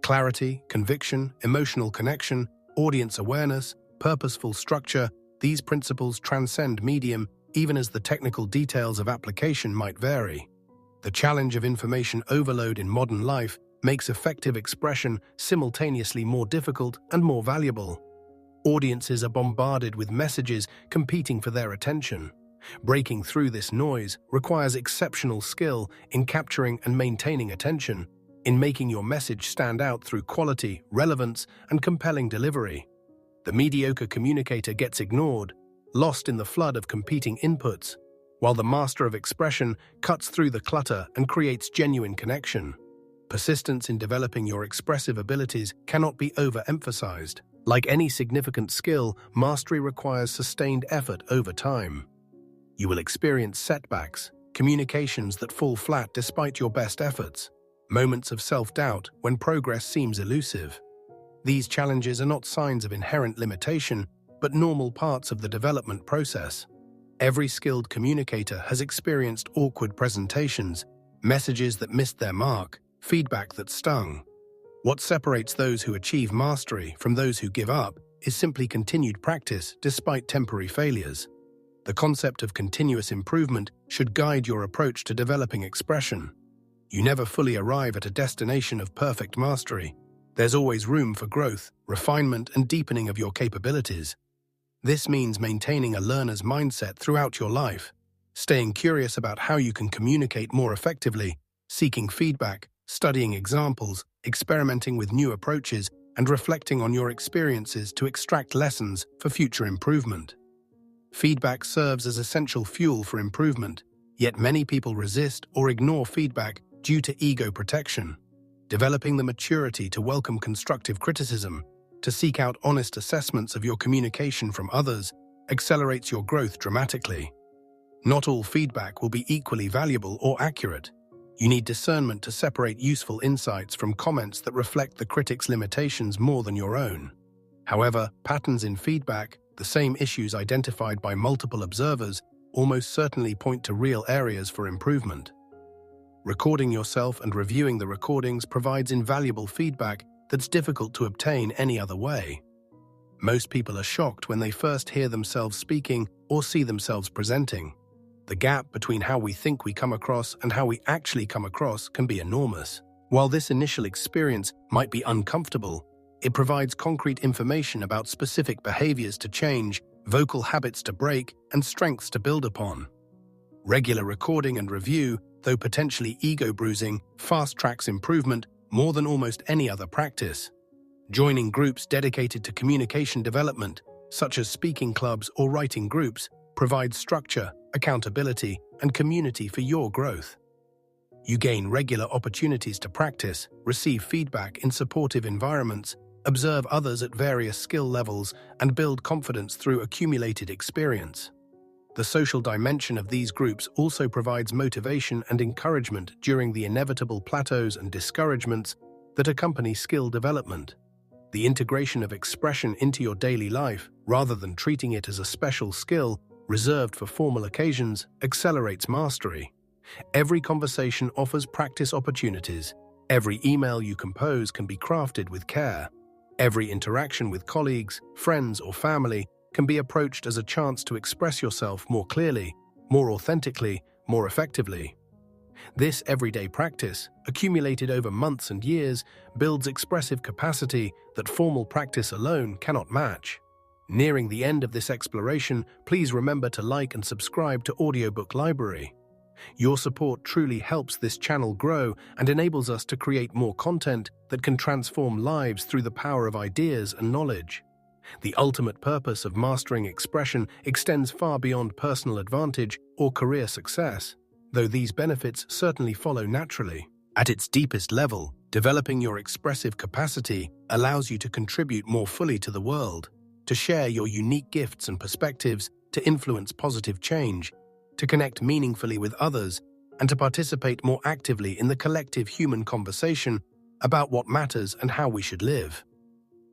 Clarity, conviction, emotional connection, audience awareness, purposeful structure, these principles transcend medium even as the technical details of application might vary. The challenge of information overload in modern life makes effective expression simultaneously more difficult and more valuable. Audiences are bombarded with messages competing for their attention. Breaking through this noise requires exceptional skill in capturing and maintaining attention, in making your message stand out through quality, relevance, and compelling delivery. The mediocre communicator gets ignored, lost in the flood of competing inputs, while the master of expression cuts through the clutter and creates genuine connection. Persistence in developing your expressive abilities cannot be overemphasized. Like any significant skill, mastery requires sustained effort over time. You will experience setbacks, communications that fall flat despite your best efforts, moments of self-doubt when progress seems elusive. These challenges are not signs of inherent limitation, but normal parts of the development process. Every skilled communicator has experienced awkward presentations, messages that missed their mark, feedback that stung. What separates those who achieve mastery from those who give up is simply continued practice despite temporary failures. The concept of continuous improvement should guide your approach to developing expression. You never fully arrive at a destination of perfect mastery. There's always room for growth, refinement, and deepening of your capabilities. This means maintaining a learner's mindset throughout your life, staying curious about how you can communicate more effectively, seeking feedback, studying examples, experimenting with new approaches, and reflecting on your experiences to extract lessons for future improvement. Feedback serves as essential fuel for improvement, yet many people resist or ignore feedback due to ego protection. Developing the maturity to welcome constructive criticism, to seek out honest assessments of your communication from others, accelerates your growth dramatically. Not all feedback will be equally valuable or accurate. You need discernment to separate useful insights from comments that reflect the critic's limitations more than your own. However, patterns in feedback, the same issues identified by multiple observers, almost certainly point to real areas for improvement. Recording yourself and reviewing the recordings provides invaluable feedback that's difficult to obtain any other way. Most people are shocked when they first hear themselves speaking or see themselves presenting. The gap between how we think we come across and how we actually come across can be enormous. While this initial experience might be uncomfortable, it provides concrete information about specific behaviors to change, vocal habits to break, and strengths to build upon. Regular recording and review, though potentially ego-bruising, fast-tracks improvement more than almost any other practice. Joining groups dedicated to communication development, such as speaking clubs or writing groups, provides structure, accountability, and community for your growth. You gain regular opportunities to practice, receive feedback in supportive environments, observe others at various skill levels, and build confidence through accumulated experience. The social dimension of these groups also provides motivation and encouragement during the inevitable plateaus and discouragements that accompany skill development. The integration of expression into your daily life, rather than treating it as a special skill reserved for formal occasions, accelerates mastery. Every conversation offers practice opportunities. Every email you compose can be crafted with care. Every interaction with colleagues, friends, or family can be approached as a chance to express yourself more clearly, more authentically, more effectively. This everyday practice, accumulated over months and years, builds expressive capacity that formal practice alone cannot match. Nearing the end of this exploration, please remember to like and subscribe to Audiobook Library. Your support truly helps this channel grow and enables us to create more content that can transform lives through the power of ideas and knowledge. The ultimate purpose of mastering expression extends far beyond personal advantage or career success, though these benefits certainly follow naturally. At its deepest level, developing your expressive capacity allows you to contribute more fully to the world, to share your unique gifts and perspectives, to influence positive change, to connect meaningfully with others, and to participate more actively in the collective human conversation about what matters and how we should live.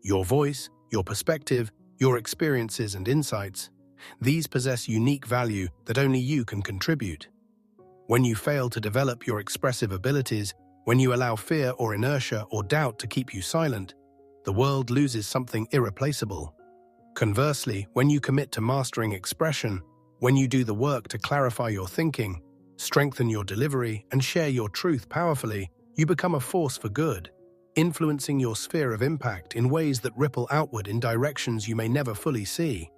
Your voice, your perspective, your experiences and insights, these possess unique value that only you can contribute. When you fail to develop your expressive abilities, when you allow fear or inertia or doubt to keep you silent, the world loses something irreplaceable. Conversely, when you commit to mastering expression, when you do the work to clarify your thinking, strengthen your delivery, and share your truth powerfully, you become a force for good, influencing your sphere of impact in ways that ripple outward in directions you may never fully see.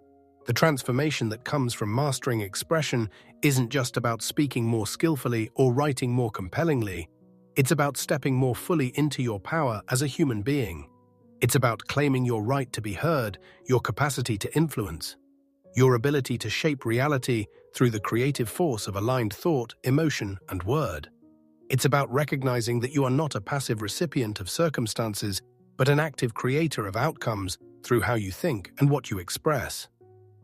The transformation that comes from mastering expression isn't just about speaking more skillfully or writing more compellingly. It's about stepping more fully into your power as a human being. It's about claiming your right to be heard, your capacity to influence, your ability to shape reality through the creative force of aligned thought, emotion, and word. It's about recognizing that you are not a passive recipient of circumstances, but an active creator of outcomes through how you think and what you express.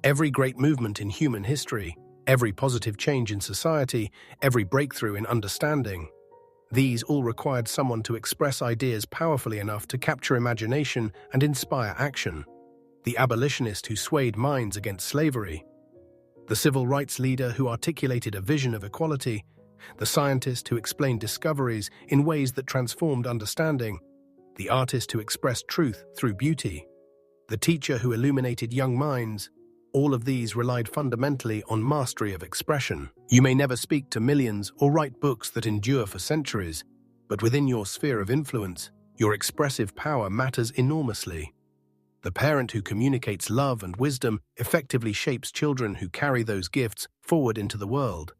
Every great movement in human history, every positive change in society, every breakthrough in understanding, these all required someone to express ideas powerfully enough to capture imagination and inspire action. The abolitionist who swayed minds against slavery, the civil rights leader who articulated a vision of equality, the scientist who explained discoveries in ways that transformed understanding, the artist who expressed truth through beauty, the teacher who illuminated young minds. All of these relied fundamentally on mastery of expression. You may never speak to millions or write books that endure for centuries, but within your sphere of influence, Your expressive power matters enormously. The parent who communicates love and wisdom effectively shapes children who carry those gifts forward into the world.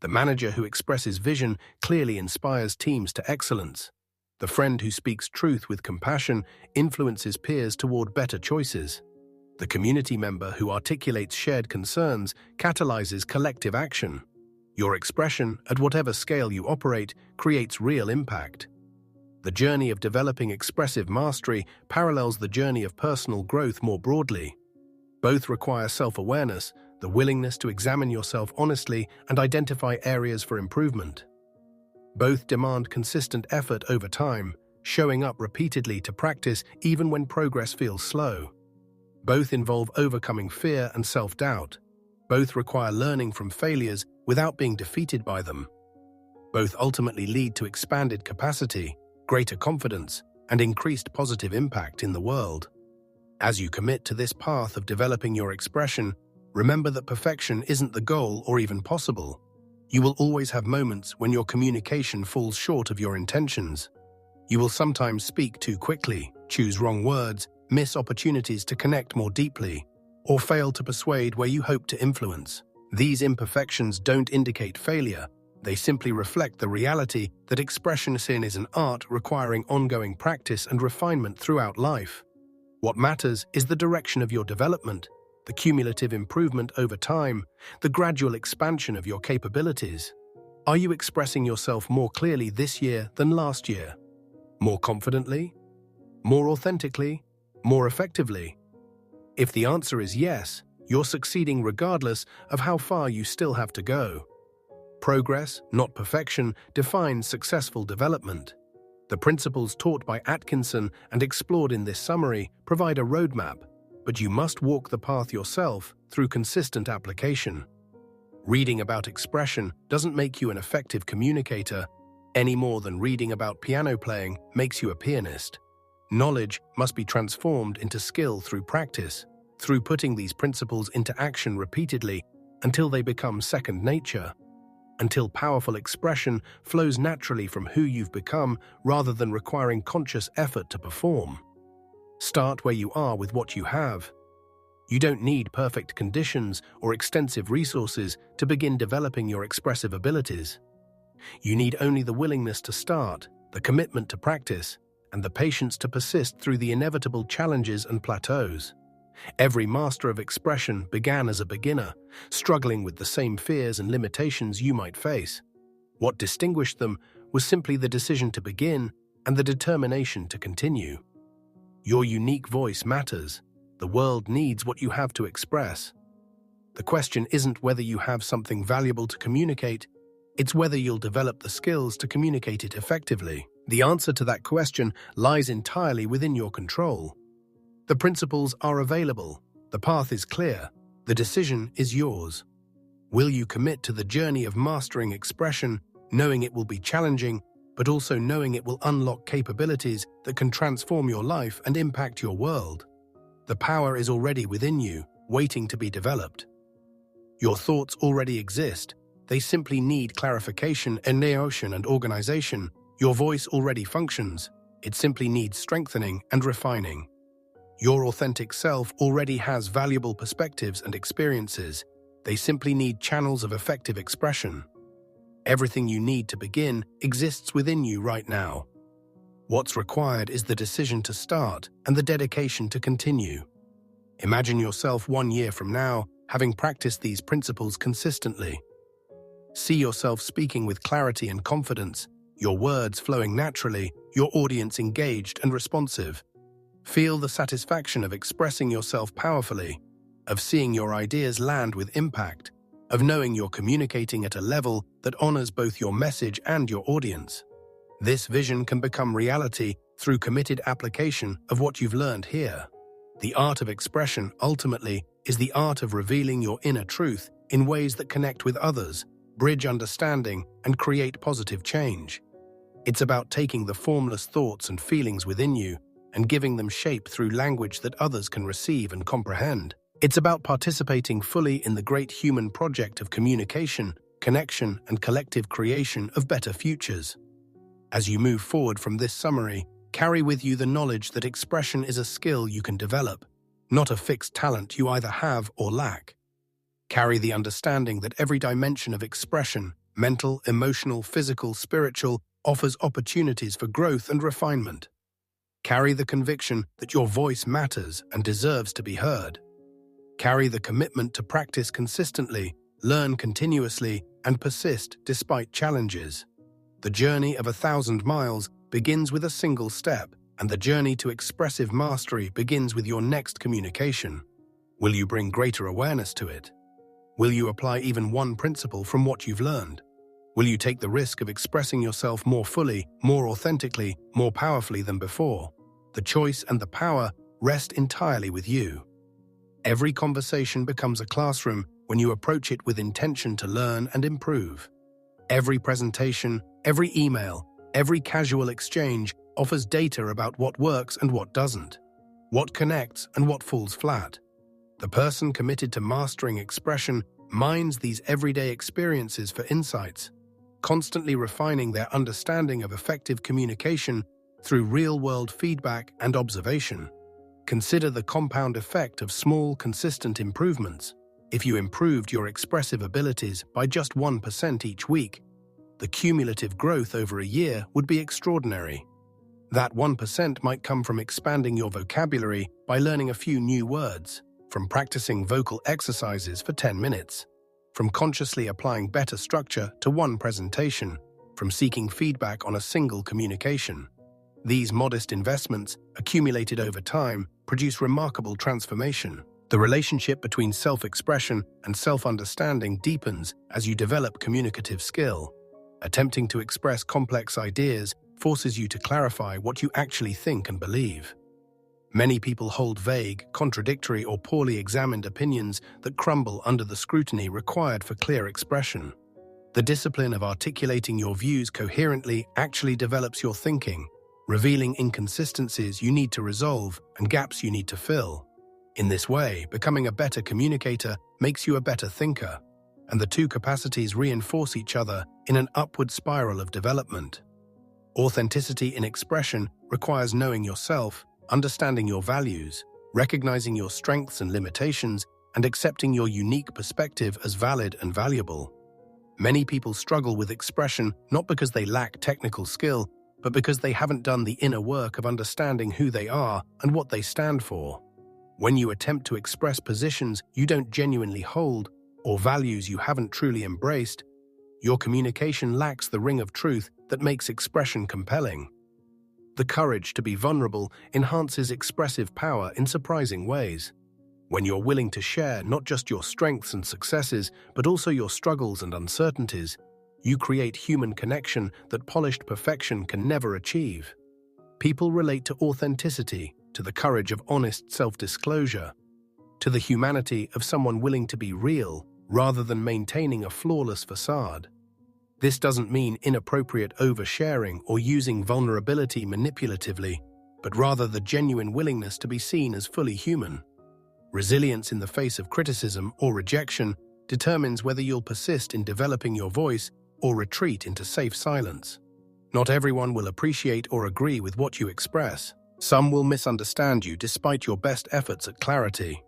The manager who expresses vision clearly inspires teams to excellence. The friend who speaks truth with compassion influences peers toward better choices. The community member who articulates shared concerns catalyzes collective action. Your expression, at whatever scale you operate, creates real impact. The journey of developing expressive mastery parallels the journey of personal growth more broadly. Both require self-awareness, the willingness to examine yourself honestly and identify areas for improvement. Both demand consistent effort over time, showing up repeatedly to practice even when progress feels slow. Both involve overcoming fear and self-doubt. Both require learning from failures without being defeated by them. Both ultimately lead to expanded capacity, greater confidence, and increased positive impact in the world. As you commit to this path of developing your expression, remember that perfection isn't the goal or even possible. You will always have moments when your communication falls short of your intentions. You will sometimes speak too quickly, choose wrong words, miss opportunities to connect more deeply, or fail to persuade where you hope to influence. These imperfections don't indicate failure. They simply reflect the reality that expression is an art requiring ongoing practice and refinement throughout life. What matters is the direction of your development, the cumulative improvement over time, the gradual expansion of your capabilities. Are you expressing yourself more clearly this year than last year? More confidently? More authentically? More effectively? If the answer is yes, you're succeeding regardless of how far you still have to go. Progress, not perfection, defines successful development. The principles taught by Atkinson and explored in this summary provide a roadmap, but you must walk the path yourself through consistent application. Reading about expression doesn't make you an effective communicator, any more than reading about piano playing makes you a pianist. Knowledge must be transformed into skill through practice, through putting these principles into action repeatedly until they become second nature. Until powerful expression flows naturally from who you've become rather than requiring conscious effort to perform. Start where you are with what you have. You don't need perfect conditions or extensive resources to begin developing your expressive abilities. You need only the willingness to start, the commitment to practice, and the patience to persist through the inevitable challenges and plateaus. Every master of expression began as a beginner, struggling with the same fears and limitations you might face. What distinguished them was simply the decision to begin and the determination to continue. Your unique voice matters. The world needs what you have to express. The question isn't whether you have something valuable to communicate, it's whether you'll develop the skills to communicate it effectively. The answer to that question lies entirely within your control. The principles are available, the path is clear, the decision is yours. Will you commit to the journey of mastering expression, knowing it will be challenging, but also knowing it will unlock capabilities that can transform your life and impact your world? The power is already within you, waiting to be developed. Your thoughts already exist, they simply need clarification, enunciation, and organization. Your voice already functions, it simply needs strengthening and refining. Your authentic self already has valuable perspectives and experiences. They simply need channels of effective expression. Everything you need to begin exists within you right now. What's required is the decision to start and the dedication to continue. Imagine yourself 1 year from now, having practiced these principles consistently. See yourself speaking with clarity and confidence, your words flowing naturally, your audience engaged and responsive. Feel the satisfaction of expressing yourself powerfully, of seeing your ideas land with impact, of knowing you're communicating at a level that honors both your message and your audience. This vision can become reality through committed application of what you've learned here. The art of expression, ultimately, is the art of revealing your inner truth in ways that connect with others, bridge understanding, and create positive change. It's about taking the formless thoughts and feelings within you and giving them shape through language that others can receive and comprehend. It's about participating fully in the great human project of communication, connection, and collective creation of better futures. As you move forward from this summary, Carry with you the knowledge that expression is a skill you can develop, not a fixed talent you either have or lack. Carry the understanding that every dimension of expression, mental, emotional, physical, spiritual, offers opportunities for growth and refinement. Carry the conviction that your voice matters and deserves to be heard. Carry the commitment to practice consistently, learn continuously, and persist despite challenges. The journey of 1,000 miles begins with a single step, and the journey to expressive mastery begins with your next communication. Will you bring greater awareness to it? Will you apply even one principle from what you've learned? Will you take the risk of expressing yourself more fully, more authentically, more powerfully than before? The choice and the power rest entirely with you. Every conversation becomes a classroom when you approach it with intention to learn and improve. Every presentation, every email, every casual exchange offers data about what works and what doesn't, what connects and what falls flat. The person committed to mastering expression mines these everyday experiences for insights, constantly refining their understanding of effective communication through real-world feedback and observation. Consider the compound effect of small, consistent improvements. If you improved your expressive abilities by just 1% each week, the cumulative growth over a year would be extraordinary. That 1% might come from expanding your vocabulary by learning a few new words, from practicing vocal exercises for 10 minutes, from consciously applying better structure to one presentation, from seeking feedback on a single communication. These modest investments, accumulated over time, produce remarkable transformation. The relationship between self-expression and self-understanding deepens as you develop communicative skill. Attempting to express complex ideas forces you to clarify what you actually think and believe. Many people hold vague, contradictory, or poorly examined opinions that crumble under the scrutiny required for clear expression. The discipline of articulating your views coherently actually develops your thinking, revealing inconsistencies you need to resolve and gaps you need to fill. In this way, becoming a better communicator makes you a better thinker, and the two capacities reinforce each other in an upward spiral of development. Authenticity in expression requires knowing yourself, understanding your values, recognizing your strengths and limitations, and accepting your unique perspective as valid and valuable. Many people struggle with expression not because they lack technical skill, but because they haven't done the inner work of understanding who they are and what they stand for. When you attempt to express positions you don't genuinely hold or values you haven't truly embraced, your communication lacks the ring of truth that makes expression compelling. The courage to be vulnerable enhances expressive power in surprising ways. When you're willing to share not just your strengths and successes, but also your struggles and uncertainties, you create human connection that polished perfection can never achieve. People relate to authenticity, to the courage of honest self-disclosure, to the humanity of someone willing to be real rather than maintaining a flawless facade. This doesn't mean inappropriate oversharing or using vulnerability manipulatively, but rather the genuine willingness to be seen as fully human. Resilience in the face of criticism or rejection determines whether you'll persist in developing your voice or retreat into safe silence. Not everyone will appreciate or agree with what you express. Some will misunderstand you despite your best efforts at clarity.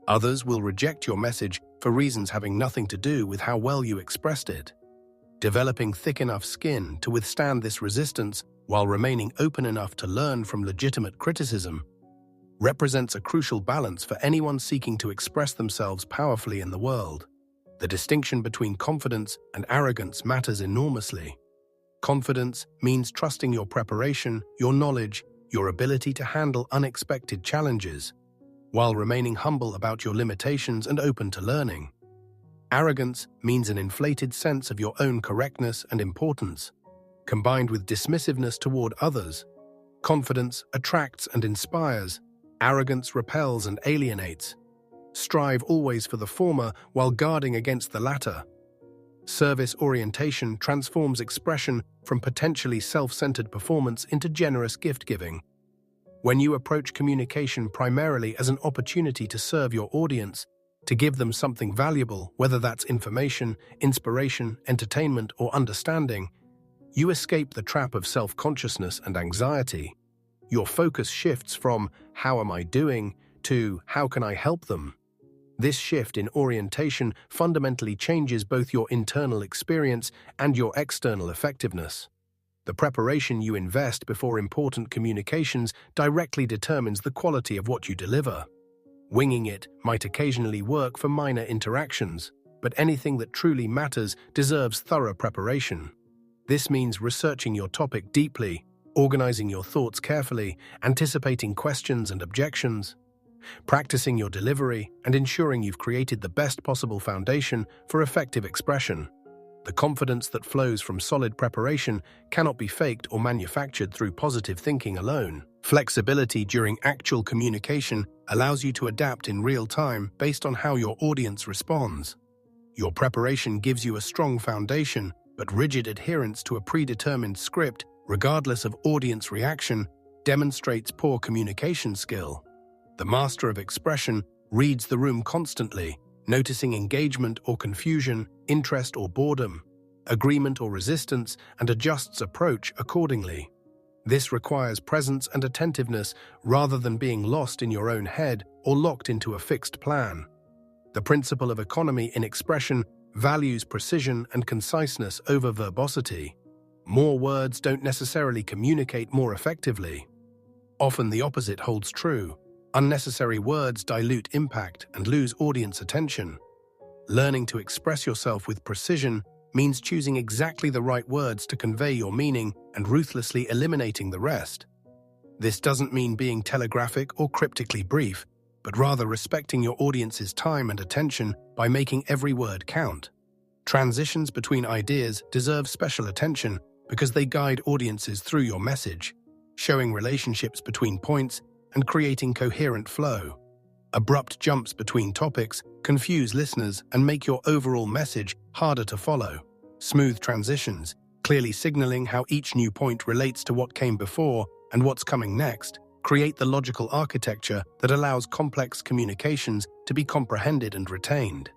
Others will reject your message for reasons having nothing to do with how well you expressed it. Developing thick enough skin to withstand this resistance while remaining open enough to learn from legitimate criticism represents a crucial balance for anyone seeking to express themselves powerfully in the world. The distinction between confidence and arrogance matters enormously. Confidence means trusting your preparation, your knowledge, your ability to handle unexpected challenges, while remaining humble about your limitations and open to learning. Arrogance means an inflated sense of your own correctness and importance, combined with dismissiveness toward others. Confidence attracts and inspires. Arrogance repels and alienates. Strive always for the former while guarding against the latter. Service orientation transforms expression from potentially self-centered performance into generous gift-giving. When you approach communication primarily as an opportunity to serve your audience, to give them something valuable, whether that's information, inspiration, entertainment, or understanding, you escape the trap of self-consciousness and anxiety. Your focus shifts from "how am I doing" to "how can I help them?" This shift in orientation fundamentally changes both your internal experience and your external effectiveness. The preparation you invest before important communications directly determines the quality of what you deliver. Winging it might occasionally work for minor interactions, but anything that truly matters deserves thorough preparation. This means researching your topic deeply, organizing your thoughts carefully, anticipating questions and objections, practicing your delivery, and ensuring you've created the best possible foundation for effective expression. The confidence that flows from solid preparation cannot be faked or manufactured through positive thinking alone. Flexibility during actual communication allows you to adapt in real time based on how your audience responds. Your preparation gives you a strong foundation, but rigid adherence to a predetermined script, regardless of audience reaction, demonstrates poor communication skill. The master of expression reads the room constantly, noticing engagement or confusion, interest or boredom, agreement or resistance, and adjusts approach accordingly. This requires presence and attentiveness rather than being lost in your own head or locked into a fixed plan. The principle of economy in expression values precision and conciseness over verbosity. More words don't necessarily communicate more effectively. Often the opposite holds true. Unnecessary words dilute impact and lose audience attention. Learning to express yourself with precision means choosing exactly the right words to convey your meaning and ruthlessly eliminating the rest. This doesn't mean being telegraphic or cryptically brief, but rather respecting your audience's time and attention by making every word count. Transitions between ideas deserve special attention because they guide audiences through your message, showing relationships between points and creating coherent flow. Abrupt jumps between topics confuse listeners and make your overall message harder to follow. Smooth transitions, clearly signaling how each new point relates to what came before and what's coming next, create the logical architecture that allows complex communications to be comprehended and retained.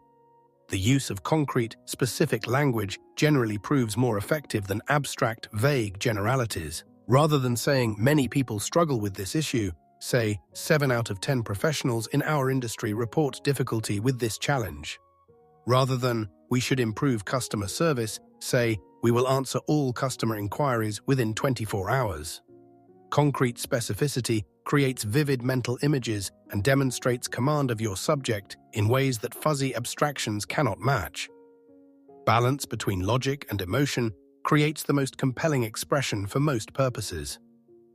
The use of concrete, specific language generally proves more effective than abstract, vague generalities. Rather than saying many people struggle with this issue, say 7 out of 10 professionals in our industry report difficulty with this challenge. Rather than we should improve customer service, say we will answer all customer inquiries within 24 hours. Concrete specificity creates vivid mental images and demonstrates command of your subject in ways that fuzzy abstractions cannot match. Balance between logic and emotion creates the most compelling expression for most purposes.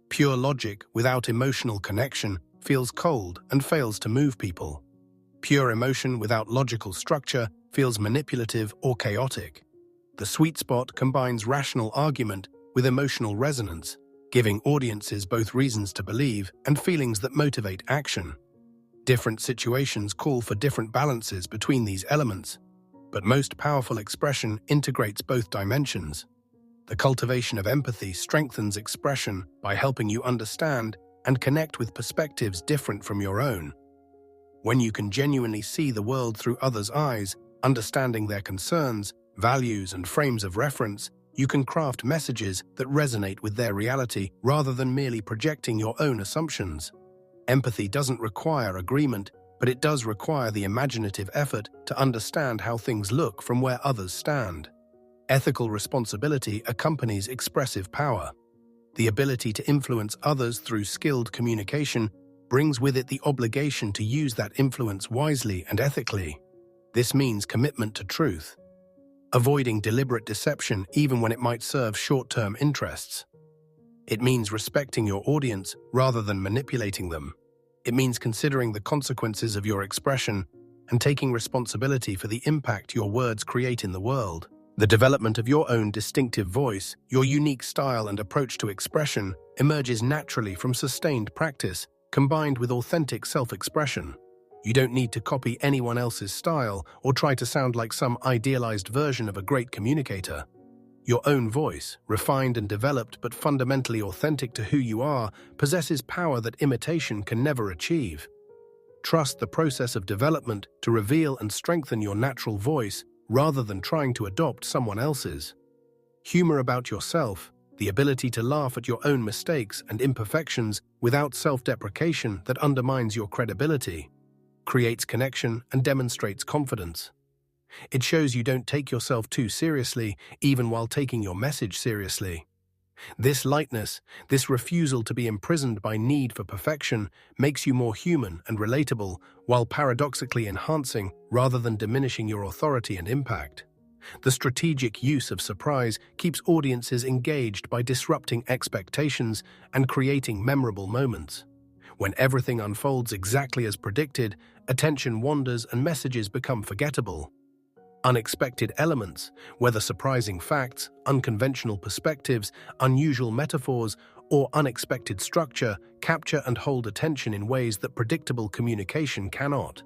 Pure logic without emotional connection feels cold and fails to move people. Pure emotion without logical structure feels manipulative or chaotic. The sweet spot combines rational argument with emotional resonance, giving audiences both reasons to believe and feelings that motivate action. Different situations call for different balances between these elements, but most powerful expression integrates both dimensions. The cultivation of empathy strengthens expression by helping you understand and connect with perspectives different from your own. When you can genuinely see the world through others' eyes, understanding their concerns, values, and frames of reference, you can craft messages that resonate with their reality rather than merely projecting your own assumptions. Empathy doesn't require agreement, but it does require the imaginative effort to understand how things look from where others stand. Ethical responsibility accompanies expressive power. The ability to influence others through skilled communication brings with it the obligation to use that influence wisely and ethically. This means commitment to truth, avoiding deliberate deception even when it might serve short-term interests. It means respecting your audience rather than manipulating them. It means considering the consequences of your expression and taking responsibility for the impact your words create in the world. The development of your own distinctive voice, your unique style and approach to expression emerges naturally from sustained practice, combined with authentic self-expression. You don't need to copy anyone else's style or try to sound like some idealized version of a great communicator. Your own voice, refined and developed but fundamentally authentic to who you are, possesses power that imitation can never achieve. Trust the process of development to reveal and strengthen your natural voice rather than trying to adopt someone else's. Humor about yourself, the ability to laugh at your own mistakes and imperfections without self-deprecation that undermines your credibility, creates connection and demonstrates confidence. It shows you don't take yourself too seriously, even while taking your message seriously. This lightness, this refusal to be imprisoned by need for perfection, makes you more human and relatable, while paradoxically enhancing rather than diminishing your authority and impact. The strategic use of surprise keeps audiences engaged by disrupting expectations and creating memorable moments. When everything unfolds exactly as predicted, attention wanders and messages become forgettable. Unexpected elements, whether surprising facts, unconventional perspectives, unusual metaphors, or unexpected structure, capture and hold attention in ways that predictable communication cannot.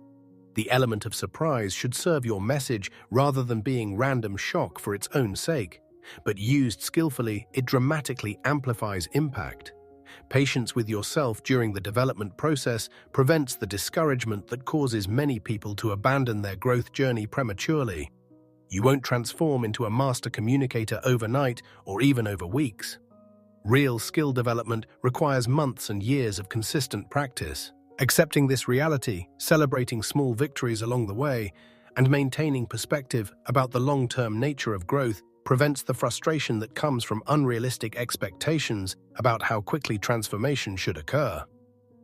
The element of surprise should serve your message rather than being random shock for its own sake, but used skillfully, it dramatically amplifies impact. Patience with yourself during the development process prevents the discouragement that causes many people to abandon their growth journey prematurely. You won't transform into a master communicator overnight or even over weeks. Real skill development requires months and years of consistent practice. Accepting this reality, celebrating small victories along the way, and maintaining perspective about the long-term nature of growth prevents the frustration that comes from unrealistic expectations about how quickly transformation should occur.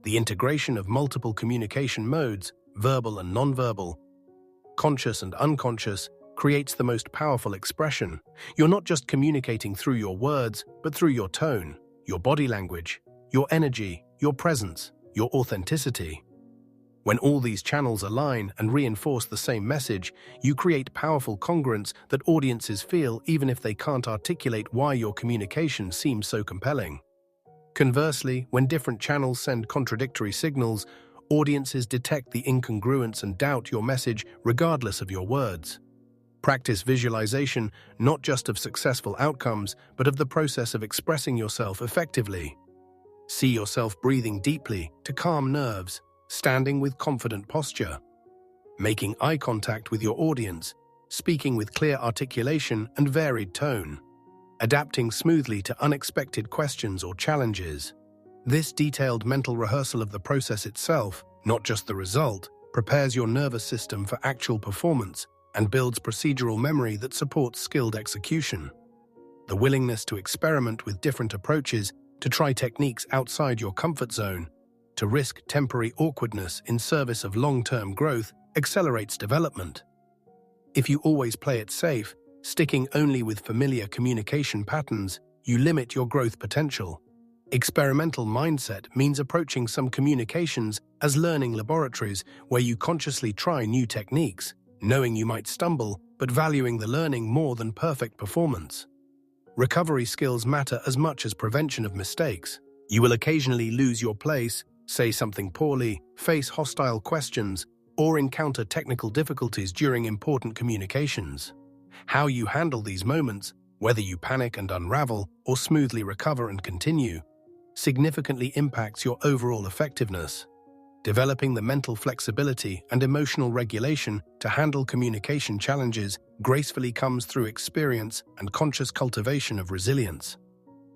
The integration of multiple communication modes, verbal and nonverbal, conscious and unconscious, creates the most powerful expression. You're not just communicating through your words, but through your tone, your body language, your energy, your presence, your authenticity. When all these channels align and reinforce the same message, you create powerful congruence that audiences feel even if they can't articulate why your communication seems so compelling. Conversely, when different channels send contradictory signals, audiences detect the incongruence and doubt your message regardless of your words. Practice visualization not just of successful outcomes, but of the process of expressing yourself effectively. See yourself breathing deeply to calm nerves, standing with confident posture, making eye contact with your audience, speaking with clear articulation and varied tone, adapting smoothly to unexpected questions or challenges. This detailed mental rehearsal of the process itself, not just the result, prepares your nervous system for actual performance and builds procedural memory that supports skilled execution. The willingness to experiment with different approaches, to try techniques outside your comfort zone, to risk temporary awkwardness in service of long-term growth accelerates development. If you always play it safe, sticking only with familiar communication patterns, you limit your growth potential. Experimental mindset means approaching some communications as learning laboratories where you consciously try new techniques, knowing you might stumble, but valuing the learning more than perfect performance. Recovery skills matter as much as prevention of mistakes. You will occasionally lose your place, say something poorly, face hostile questions, or encounter technical difficulties during important communications. How you handle these moments, whether you panic and unravel or smoothly recover and continue, significantly impacts your overall effectiveness. Developing the mental flexibility and emotional regulation to handle communication challenges gracefully comes through experience and conscious cultivation of resilience.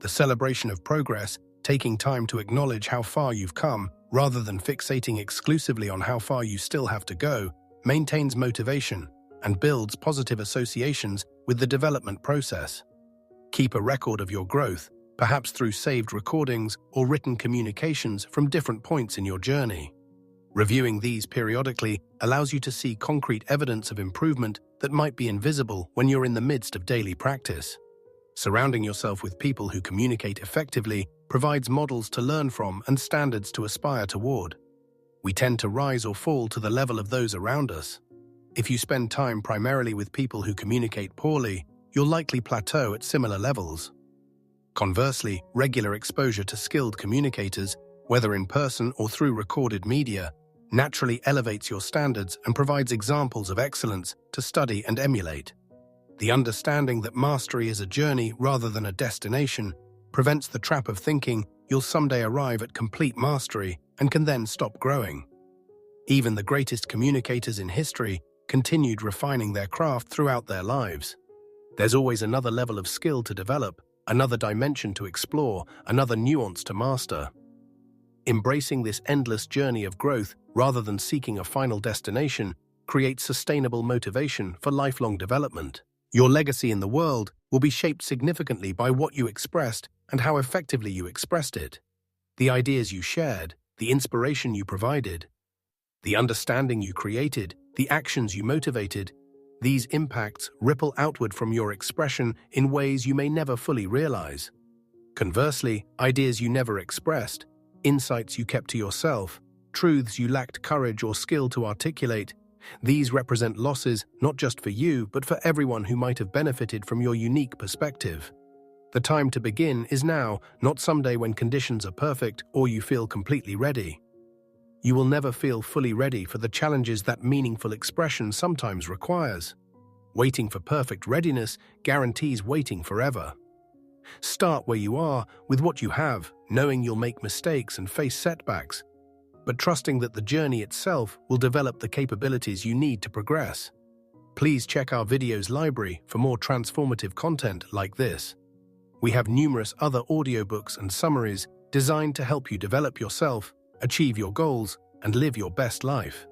The celebration of progress, taking time to acknowledge how far you've come, rather than fixating exclusively on how far you still have to go, maintains motivation and builds positive associations with the development process. Keep a record of your growth, perhaps through saved recordings or written communications from different points in your journey. Reviewing these periodically allows you to see concrete evidence of improvement that might be invisible when you're in the midst of daily practice. Surrounding yourself with people who communicate effectively provides models to learn from and standards to aspire toward. We tend to rise or fall to the level of those around us. If you spend time primarily with people who communicate poorly, you'll likely plateau at similar levels. Conversely, regular exposure to skilled communicators, whether in person or through recorded media, naturally elevates your standards and provides examples of excellence to study and emulate. The understanding that mastery is a journey rather than a destination prevents the trap of thinking you'll someday arrive at complete mastery and can then stop growing. Even the greatest communicators in history continued refining their craft throughout their lives. There's always another level of skill to develop, another dimension to explore, another nuance to master. Embracing this endless journey of growth rather than seeking a final destination creates sustainable motivation for lifelong development. Your legacy in the world will be shaped significantly by what you expressed and how effectively you expressed it. The ideas you shared, the inspiration you provided, the understanding you created, the actions you motivated, these impacts ripple outward from your expression in ways you may never fully realize. Conversely, ideas you never expressed, insights you kept to yourself, truths you lacked courage or skill to articulate, these represent losses not just for you, but for everyone who might have benefited from your unique perspective. The time to begin is now, not someday when conditions are perfect or you feel completely ready. You will never feel fully ready for the challenges that meaningful expression sometimes requires. Waiting for perfect readiness guarantees waiting forever. Start where you are, with what you have, knowing you'll make mistakes and face setbacks, but trusting that the journey itself will develop the capabilities you need to progress. Please check our videos library for more transformative content like this. We have numerous other audiobooks and summaries designed to help you develop yourself, achieve your goals, and live your best life.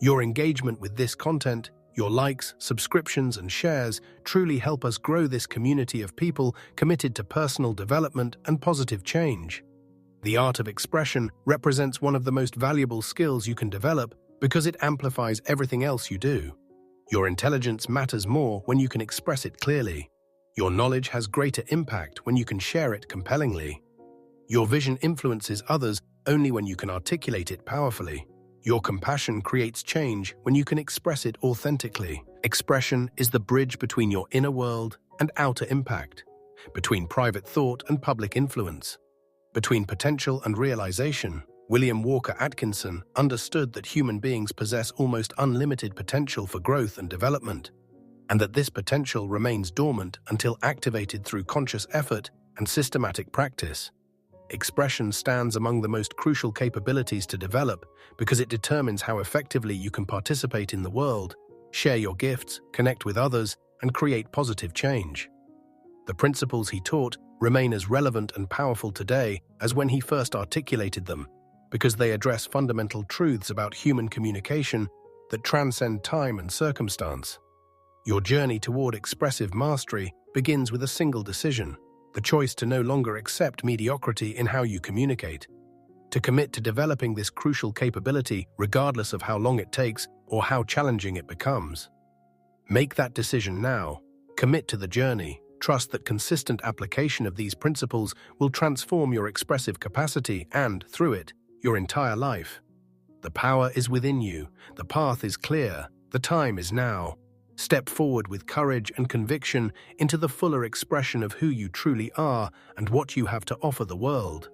Your engagement with this content, your likes, subscriptions, and shares truly help us grow this community of people committed to personal development and positive change. The art of expression represents one of the most valuable skills you can develop because it amplifies everything else you do. Your intelligence matters more when you can express it clearly. Your knowledge has greater impact when you can share it compellingly. Your vision influences others only when you can articulate it powerfully. Your compassion creates change when you can express it authentically. Expression is the bridge between your inner world and outer impact, between private thought and public influence. Between potential and realization, William Walker Atkinson understood that human beings possess almost unlimited potential for growth and development, and that this potential remains dormant until activated through conscious effort and systematic practice. Expression stands among the most crucial capabilities to develop because it determines how effectively you can participate in the world, share your gifts, connect with others, and create positive change. The principles he taught remain as relevant and powerful today as when he first articulated them, because they address fundamental truths about human communication that transcend time and circumstance. Your journey toward expressive mastery begins with a single decision: the choice to no longer accept mediocrity in how you communicate, to commit to developing this crucial capability regardless of how long it takes or how challenging it becomes. Make that decision now. Commit to the journey. Trust that consistent application of these principles will transform your expressive capacity and, through it, your entire life. The power is within you. The path is clear. The time is now. Step forward with courage and conviction into the fuller expression of who you truly are and what you have to offer the world.